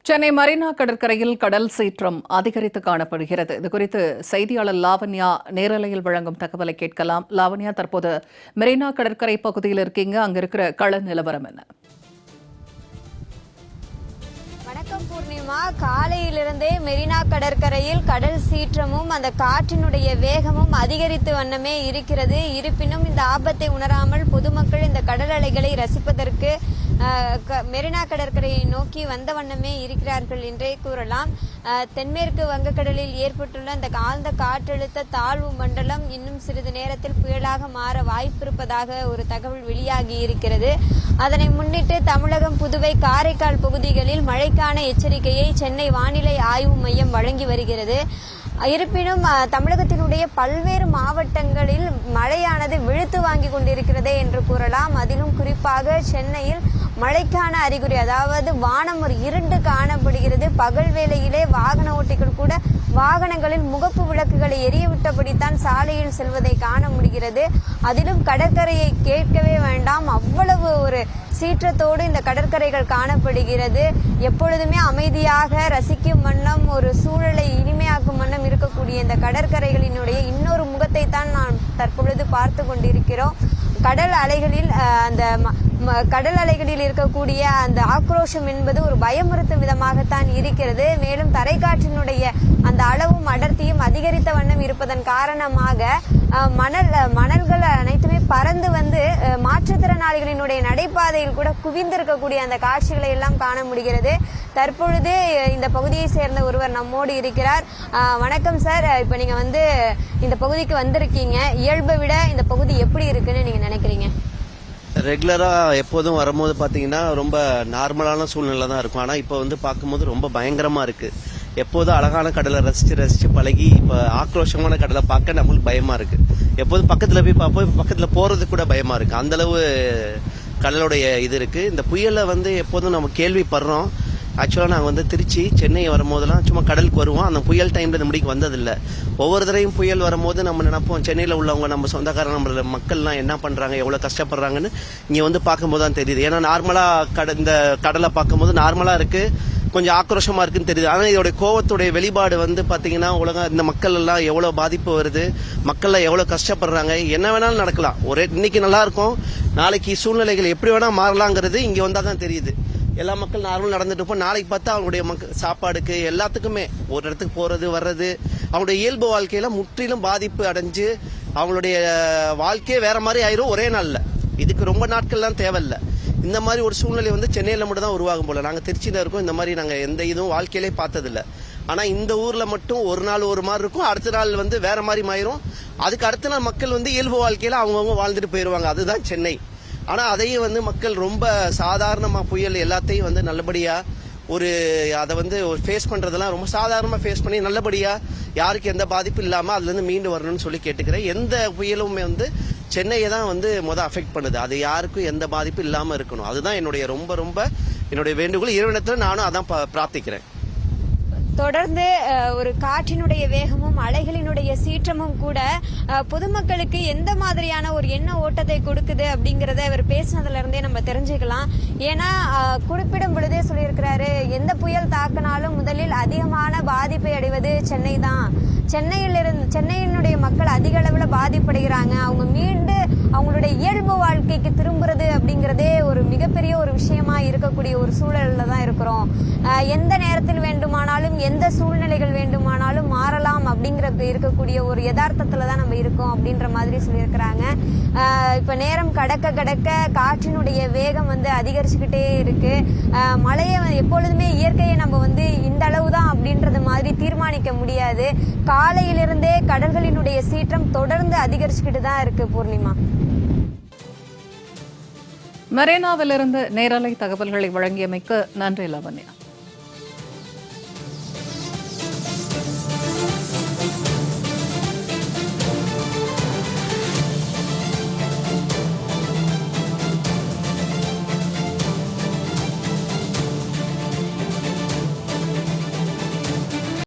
Chennai Marina கடற்கரையில் கடல் சீற்றம் அதிகரித்து காணப்படுகிறது. இதுகுறித்து செய்தியாளர் லாவண்யா நேரலையில் வழங்கும் தகவலை கேட்கலாம். லாவண்யா, தற்போது மெரினா கடற்கரை பகுதியில் இருக்கீங்க. அங்க இருக்கிற கள நிலவரம் என்ன? வணக்கம் பூர்ணிமா. காலையிலிருந்தே மெரினா கடற்கரையில் கடல் சீற்றமும் அந்த காற்றினுடைய வேகமும் அதிகரித்து வண்ணமே இருக்கிறது. இருப்பினும் இந்த ஆபத்தை உணராமல் பொதுமக்கள் இந்த கடல் அலைகளை ரசிப்பதற்கு மெரினா கடற்கரையை நோக்கி வந்த வண்ணமே இருக்கிறார்கள் என்றே கூறலாம். தென்மேற்கு வங்கக்கடலில் ஏற்பட்டுள்ள அந்த ஆழ்ந்த காற்றழுத்த தாழ்வு மண்டலம் இன்னும் சிறிது நேரத்தில் புயலாக மாற வாய்ப்பிருப்பதாக ஒரு தகவல் வெளியாகி இருக்கிறது. அதனை முன்னிட்டு தமிழகம், புதுவை, காரைக்கால் பகுதிகளில் மழைக்கான எச்சரிக்கையை சென்னை வானிலை ஆய்வு மையம் வழங்கி வருகிறது. இருப்பினும் தமிழகத்தினுடைய பல்வேறு மாவட்டங்களில் மழையானது வெளுத்து வாங்கி கொண்டிருக்கிறதே என்று கூறலாம். அதிலும் குறிப்பாக சென்னையில் மழைக்கான அறிகுறி, அதாவது வானம் ஒரு இருண்டு காணப்படுகிறது. பகல் வேளையிலே வாகன ஓட்டிகள் கூட வாகனங்களில் முகப்பு விளக்குகளை எரியவிட்டபடித்தான் சாலையில் செல்வதை காண முடிகிறது. அதிலும் கடற்கரையை கேட்கவே வேண்டாம், அவ்வளவு ஒரு சீற்றத்தோடு இந்த கடற்கரைகள் காணப்படுகிறது. எப்பொழுதுமே அமைதியாக ரசிக்கும் வண்ணம், ஒரு சூழலை இனிமையாக்கும் வண்ணம் இருக்கக்கூடிய இந்த கடற்கரைகளினுடைய இன்னொரு முகத்தை தான் நான் தற்பொழுது பார்த்து கொண்டிருக்கிறோம். கடல் அலைகளில் கடல் அலைகளில் இருக்கக்கூடிய அந்த ஆக்ரோஷம் என்பது ஒரு பயமுறுத்தும் விதமாகத்தான் இருக்கிறது. மேலும் தரைக்காற்றினுடைய அந்த அளவும் அடர்த்தியும் அதிகரித்த வண்ணம் இருப்பதன் காரணமாக மணல்கள் அனைத்துமே பறந்து வந்து மாற்றுத்திறனாளிகளினுடைய நடைபாதையில் கூட குவிந்திருக்கக்கூடிய அந்த காட்சிகளை எல்லாம் காண முடிகிறது. தற்பொழுது இந்த பகுதியை சேர்ந்த ஒருவர் நம்மோடு இருக்கிறார். வணக்கம் சார். இப்ப நீங்க இந்த பகுதிக்கு வந்திருக்கீங்க. இயல்பை விட இந்த பகுதி எப்படி இருக்குன்னு நீங்க நினைக்கிறீங்க? ரெகுலராக எப்போதும் வரும்போது பார்த்தீங்கன்னா ரொம்ப நார்மலான சூழ்நிலை தான் இருக்கும். ஆனால் இப்போ பார்க்கும்போது ரொம்ப பயங்கரமாக இருக்குது. எப்போதும் அழகான கடலை ரசித்து பழகி இப்போ ஆக்ரோஷமான கடலை பார்க்க நம்மளுக்கு பயமாக இருக்குது. எப்போதும் பக்கத்தில் போய் பார்ப்போம், இப்போ பக்கத்தில் போகிறது கூட பயமாக இருக்குது. அந்தளவு கடலுடைய இது இருக்குது. இந்த புயலை எப்போதும் நம்ம கேள்விப்படுறோம். ஆக்சுவலாக நாங்கள் திருச்சி, சென்னை வரும்போதெல்லாம் சும்மா கடலுக்கு வருவோம். அந்த புயல் டைமில் இந்த முடிக்கு வந்ததில்லை. ஒவ்வொரு தடவையும் புயல் வரும்போது நம்ம நினைப்போம், சென்னையில் உள்ளவங்க, நம்ம சொந்தக்காரங்க, நம்மள மக்கள்லாம் என்ன பண்ணுறாங்க, எவ்வளோ கஷ்டப்படுறாங்கன்னு இங்கே பார்க்கும்போது தான் தெரியுது. ஏன்னா நார்மலாக இந்த கடலை பார்க்கும்போது நார்மலாக இருக்குது, கொஞ்சம் ஆக்ரோஷமாக இருக்குன்னு தெரியுது. ஆனால் இதோடைய கோவத்துடைய வெளிப்பாடு பார்த்தீங்கன்னா உலகம் இந்த மக்கள் எல்லாம் எவ்வளோ பாதிப்பு வருது, மக்கள்லாம் எவ்வளோ கஷ்டப்படுறாங்க. என்ன வேணாலும் நடக்கலாம். இன்னைக்கு நல்லா இருக்கும், நாளைக்கு சூழ்நிலைகள் எப்படி வேணால் மாறலாங்கிறது இங்கே வந்தால் தான் தெரியுது. எல்லா மக்கள் நார்மல் நடந்துட்டு இருப்போம். நாளைக்கு பார்த்தா அவங்களுடைய சாப்பாடுக்கு எல்லாத்துக்குமே ஒரு இடத்துக்கு போறது வர்றது, அவங்களுடைய இயல்பு வாழ்க்கையில முற்றிலும் பாதிப்பு அடைஞ்சு அவங்களுடைய வாழ்க்கையே வேற மாதிரி ஆயிரும் ஒரே நாள்ல. இதுக்கு ரொம்ப நாட்கள்லாம் தேவையில்லை. இந்த மாதிரி ஒரு சூழ்நிலை சென்னையில மட்டும் தான் உருவாகும் போல. நாங்க திருச்சியில இருக்கோம், இந்த மாதிரி நாங்க எந்த இதுவும் வாழ்க்கையிலே பார்த்ததில்ல. ஆனா இந்த ஊர்ல மட்டும் ஒரு நாள் ஒரு மாதிரி இருக்கும், அடுத்த நாள் வேற மாதிரி மாயிரும். அதுக்கு அடுத்த நாள் மக்கள் இயல்பு வாழ்க்கையில அவங்கவுங்க வாழ்ந்துட்டு போயிருவாங்க. அதுதான் சென்னை. ஆனா அதையும் மக்கள் ரொம்ப சாதாரணமா புயல் எல்லாத்தையும் நல்லபடியா அதை ஃபேஸ் பண்றதெல்லாம் ரொம்ப சாதாரணமா ஃபேஸ் பண்ணி நல்லபடியா யாருக்கு எந்த பாதிப்பு இல்லாம அதுல இருந்து மீண்டு வரணும்னு சொல்லி கேட்டுக்கிறேன். எந்த புயலுமே சென்னையை தான் அஃபெக்ட் பண்ணுது. அது யாருக்கும் எந்த பாதிப்பு இல்லாம இருக்கணும். அதுதான் என்னுடைய ரொம்ப ரொம்ப என்னுடைய வேண்டுகோள். இறைவனத்துல நானும் அதான் பிரார்த்திக்கிறேன். தொடர்ந்து ஒரு காற்றினுடைய வேகமும் அலைகளினுடைய சீற்றமும் கூட பொதுமக்களுக்கு எந்த மாதிரியான ஒரு எண்ண ஓட்டத்தை கொடுக்குது அப்படிங்கறத இவர் பேசினதுல இருந்தே நம்ம தெரிஞ்சுக்கலாம். ஏன்னா குறிப்பிடும் பொழுதே சொல்லியிருக்கிறாரு, எந்த புயல் தாக்கினாலும் முதலில் அதிகமான பாதிப்பை அடைவது சென்னை தான். சென்னையினுடைய மக்கள் அதிக அளவில் பாதிப்படைகிறாங்க. அவங்க மீண்டு அவங்களுடைய இயல்பு வாழ்க்கைக்கு திரும்புறது அப்படிங்கறதே ஒரு மிகப்பெரிய ஒரு விஷயமா இருக்கக்கூடிய ஒரு சூழல்ல தான் இருக்கிறோம். எந்த நேரத்தில் வேண்டுமானாலும் எந்த சூழ்நிலைகள் வேண்டுமானாலும் மாறலாம் அப்படிங்கிறது இருக்கக்கூடிய ஒரு யதார்த்தத்துல தான் நம்ம இருக்கோம் அப்படின்ற மாதிரி சொல்லியிருக்கிறாங்க. இப்ப நேரம் கடக்க கடக்க காற்றினுடைய வேகம் அதிகரிச்சுக்கிட்டே இருக்கு. மழையை எப்பொழுதுமே இயற்கையை நம்ம இந்த அளவுதான் அப்படின்றது மாதிரி தீர்மானிக்க முடியாது. காலையிலிருந்தே கடல்களினுடைய சீற்றம் தொடர்ந்து அதிகரிச்சுக்கிட்டு தான் இருக்கு. பூர்ணிமா, மெரினாவிலிருந்து நேரலை தகவல்களை வழங்கியமைக்கு நன்றி லாவண்யா.